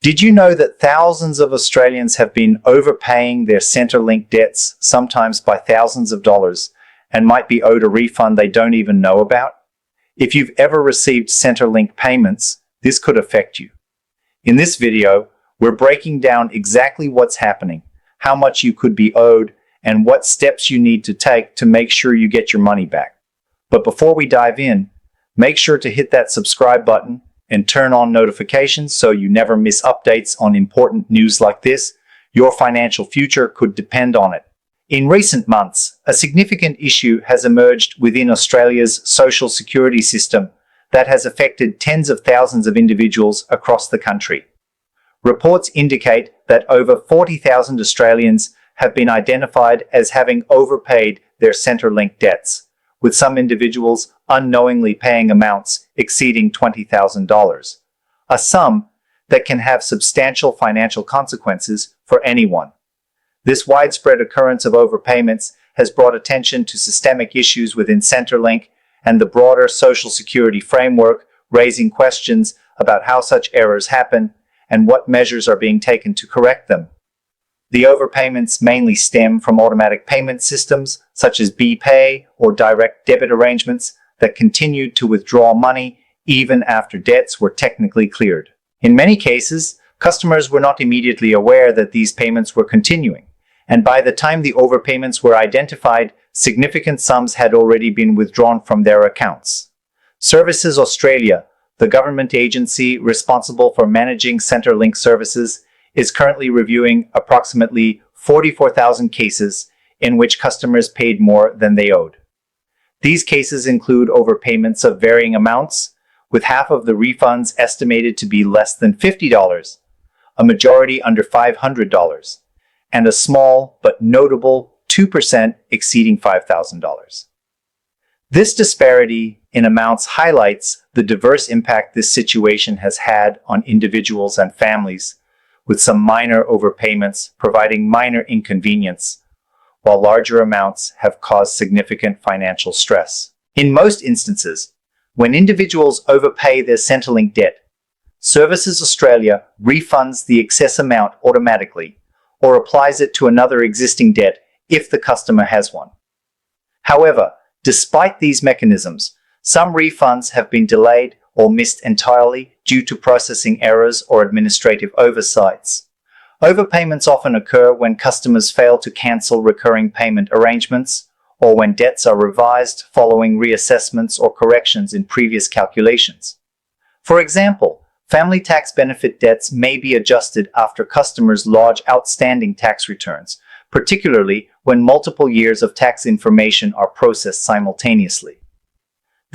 Did you know that thousands of Australians have been overpaying their Centrelink debts, sometimes by thousands of dollars, and might be owed a refund they don't even know about? If you've ever received Centrelink payments, this could affect you. In this video, we're breaking down exactly what's happening, how much you could be owed, and what steps you need to take to make sure you get your money back. But before we dive in, make sure to hit that subscribe button and turn on notifications so you never miss updates on important news like this. Your financial future could depend on it. In recent months, a significant issue has emerged within Australia's social security system that has affected tens of thousands of individuals across the country. Reports indicate that over 40,000 Australians have been identified as having overpaid their Centrelink debts, with some individuals unknowingly paying amounts exceeding $20,000, a sum that can have substantial financial consequences for anyone. This widespread occurrence of overpayments has brought attention to systemic issues within Centrelink and the broader social security framework, raising questions about how such errors happen and what measures are being taken to correct them. The overpayments mainly stem from automatic payment systems such as BPay or direct debit arrangements that continued to withdraw money even after debts were technically cleared. In many cases, customers were not immediately aware that these payments were continuing, and by the time the overpayments were identified, significant sums had already been withdrawn from their accounts. Services Australia, the government agency responsible for managing Centrelink services, is currently reviewing approximately 44,000 cases in which customers paid more than they owed. These cases include overpayments of varying amounts, with half of the refunds estimated to be less than $50, a majority under $500, and a small but notable 2% exceeding $5,000. This disparity in amounts highlights the diverse impact this situation has had on individuals and families, with some minor overpayments providing minor inconvenience, while larger amounts have caused significant financial stress. In most instances, when individuals overpay their Centrelink debt, Services Australia refunds the excess amount automatically or applies it to another existing debt if the customer has one. However, despite these mechanisms, some refunds have been delayed or missed entirely due to processing errors or administrative oversights. Overpayments often occur when customers fail to cancel recurring payment arrangements or when debts are revised following reassessments or corrections in previous calculations. For example, family tax benefit debts may be adjusted after customers lodge outstanding tax returns, particularly when multiple years of tax information are processed simultaneously.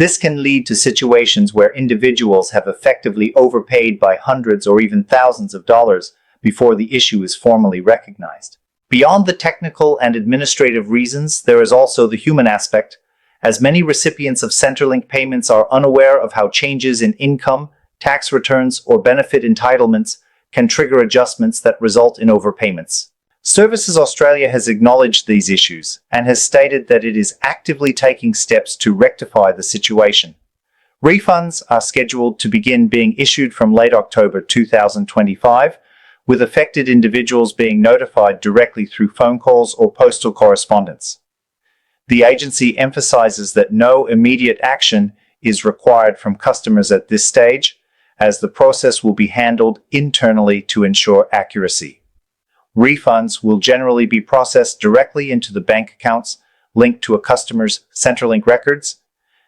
This can lead to situations where individuals have effectively overpaid by hundreds or even thousands of dollars before the issue is formally recognized. Beyond the technical and administrative reasons, there is also the human aspect, as many recipients of Centrelink payments are unaware of how changes in income, tax returns, or benefit entitlements can trigger adjustments that result in overpayments. Services Australia has acknowledged these issues and has stated that it is actively taking steps to rectify the situation. Refunds are scheduled to begin being issued from late October 2025, with affected individuals being notified directly through phone calls or postal correspondence. The agency emphasizes that no immediate action is required from customers at this stage, as the process will be handled internally to ensure accuracy. Refunds will generally be processed directly into the bank accounts linked to a customer's Centrelink records,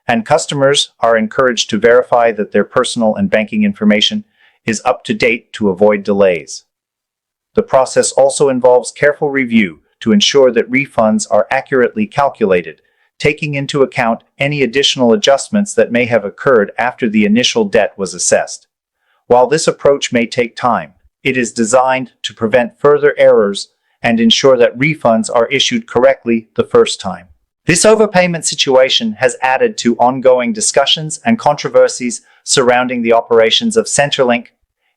and customers are encouraged to verify that their personal and banking information is up to date to avoid delays. The process also involves careful review to ensure that refunds are accurately calculated, taking into account any additional adjustments that may have occurred after the initial debt was assessed. While this approach may take time, it is designed to prevent further errors and ensure that refunds are issued correctly the first time. This overpayment situation has added to ongoing discussions and controversies surrounding the operations of Centrelink,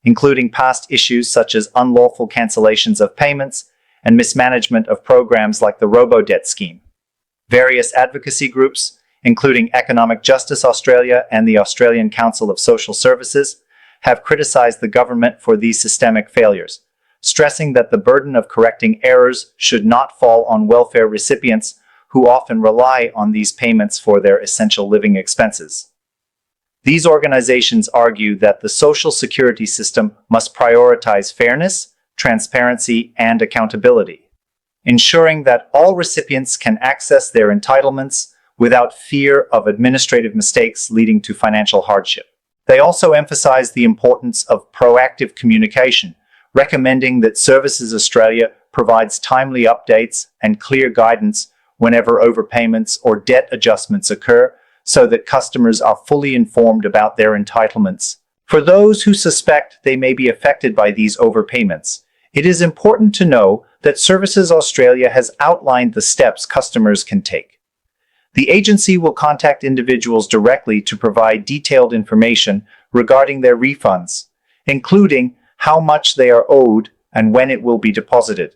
including past issues such as unlawful cancellations of payments and mismanagement of programs like the Robo-Debt scheme. Various advocacy groups, including Economic Justice Australia and the Australian Council of Social Services, have criticized the government for these systemic failures, stressing that the burden of correcting errors should not fall on welfare recipients who often rely on these payments for their essential living expenses. These organizations argue that the social security system must prioritize fairness, transparency, and accountability, ensuring that all recipients can access their entitlements without fear of administrative mistakes leading to financial hardship. They also emphasize the importance of proactive communication, recommending that Services Australia provides timely updates and clear guidance whenever overpayments or debt adjustments occur, so that customers are fully informed about their entitlements. For those who suspect they may be affected by these overpayments, it is important to know that Services Australia has outlined the steps customers can take. The agency will contact individuals directly to provide detailed information regarding their refunds, including how much they are owed and when it will be deposited.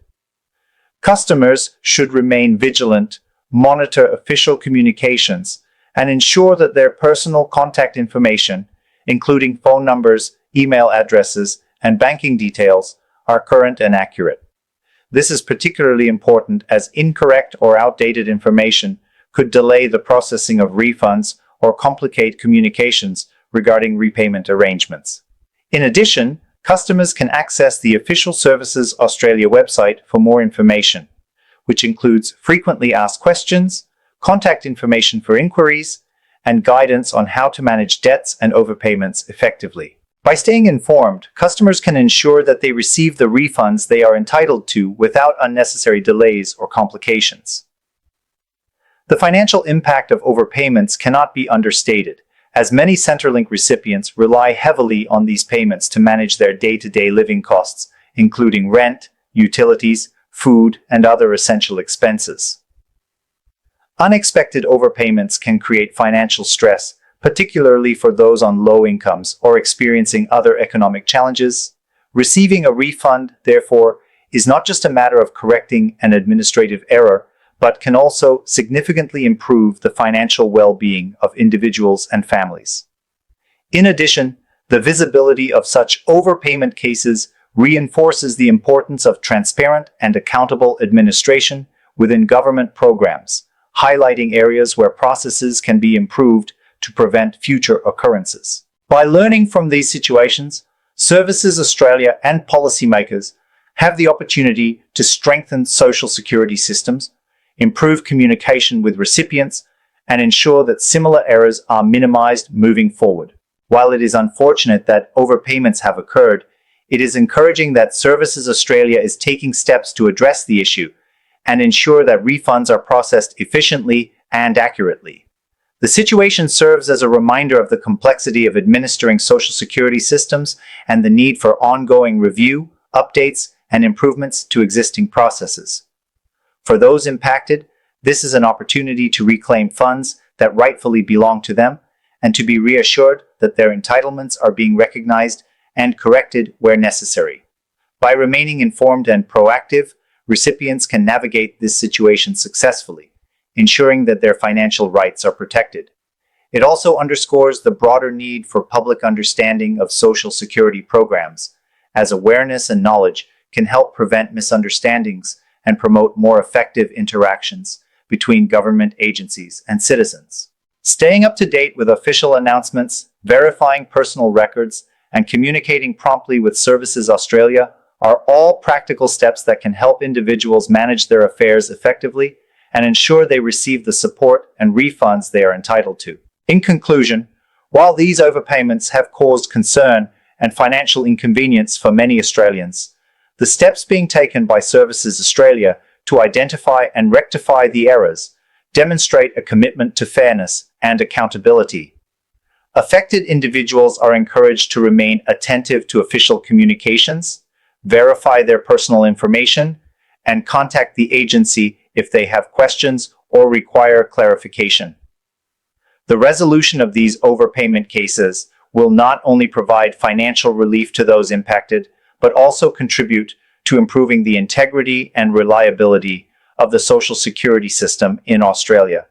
Customers should remain vigilant, monitor official communications, and ensure that their personal contact information, including phone numbers, email addresses, and banking details, are current and accurate. This is particularly important as incorrect or outdated information could delay the processing of refunds or complicate communications regarding repayment arrangements. In addition, customers can access the official Services Australia website for more information, which includes frequently asked questions, contact information for inquiries, and guidance on how to manage debts and overpayments effectively. By staying informed, customers can ensure that they receive the refunds they are entitled to without unnecessary delays or complications. The financial impact of overpayments cannot be understated, as many Centrelink recipients rely heavily on these payments to manage their day-to-day living costs, including rent, utilities, food, and other essential expenses. Unexpected overpayments can create financial stress, particularly for those on low incomes or experiencing other economic challenges. Receiving a refund, therefore, is not just a matter of correcting an administrative error, but can also significantly improve the financial well-being of individuals and families. In addition, the visibility of such overpayment cases reinforces the importance of transparent and accountable administration within government programs, highlighting areas where processes can be improved to prevent future occurrences. By learning from these situations, Services Australia and policymakers have the opportunity to strengthen social security systems, improve communication with recipients, and ensure that similar errors are minimized moving forward. While it is unfortunate that overpayments have occurred, it is encouraging that Services Australia is taking steps to address the issue and ensure that refunds are processed efficiently and accurately. The situation serves as a reminder of the complexity of administering social security systems and the need for ongoing review, updates, and improvements to existing processes. For those impacted, this is an opportunity to reclaim funds that rightfully belong to them and to be reassured that their entitlements are being recognized and corrected where necessary. By remaining informed and proactive, recipients can navigate this situation successfully, ensuring that their financial rights are protected. It also underscores the broader need for public understanding of social security programs, as awareness and knowledge can help prevent misunderstandings and promote more effective interactions between government agencies and citizens. Staying up to date with official announcements, verifying personal records, and communicating promptly with Services Australia are all practical steps that can help individuals manage their affairs effectively and ensure they receive the support and refunds they are entitled to. In conclusion, while these overpayments have caused concern and financial inconvenience for many Australians, the steps being taken by Services Australia to identify and rectify the errors demonstrate a commitment to fairness and accountability. Affected individuals are encouraged to remain attentive to official communications, verify their personal information, and contact the agency if they have questions or require clarification. The resolution of these overpayment cases will not only provide financial relief to those impacted, but also contribute to improving the integrity and reliability of the social security system in Australia.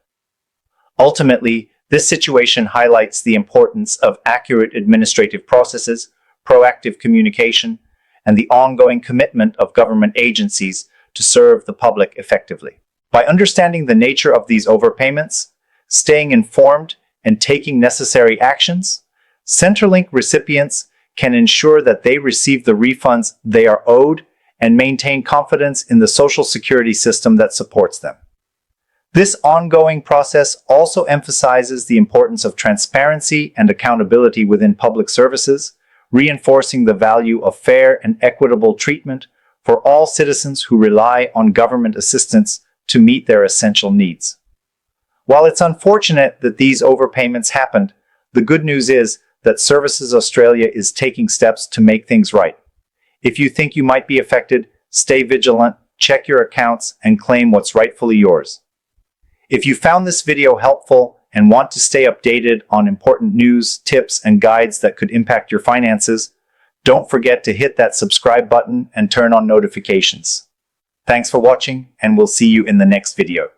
Ultimately, this situation highlights the importance of accurate administrative processes, proactive communication, and the ongoing commitment of government agencies to serve the public effectively. By understanding the nature of these overpayments, staying informed, and taking necessary actions, Centrelink recipients can ensure that they receive the refunds they are owed and maintain confidence in the social security system that supports them. This ongoing process also emphasizes the importance of transparency and accountability within public services, reinforcing the value of fair and equitable treatment for all citizens who rely on government assistance to meet their essential needs. While it's unfortunate that these overpayments happened, the good news is that Services Australia is taking steps to make things right. If you think you might be affected, stay vigilant, check your accounts, and claim what's rightfully yours. If you found this video helpful and want to stay updated on important news, tips, and guides that could impact your finances, don't forget to hit that subscribe button and turn on notifications. Thanks for watching, and we'll see you in the next video.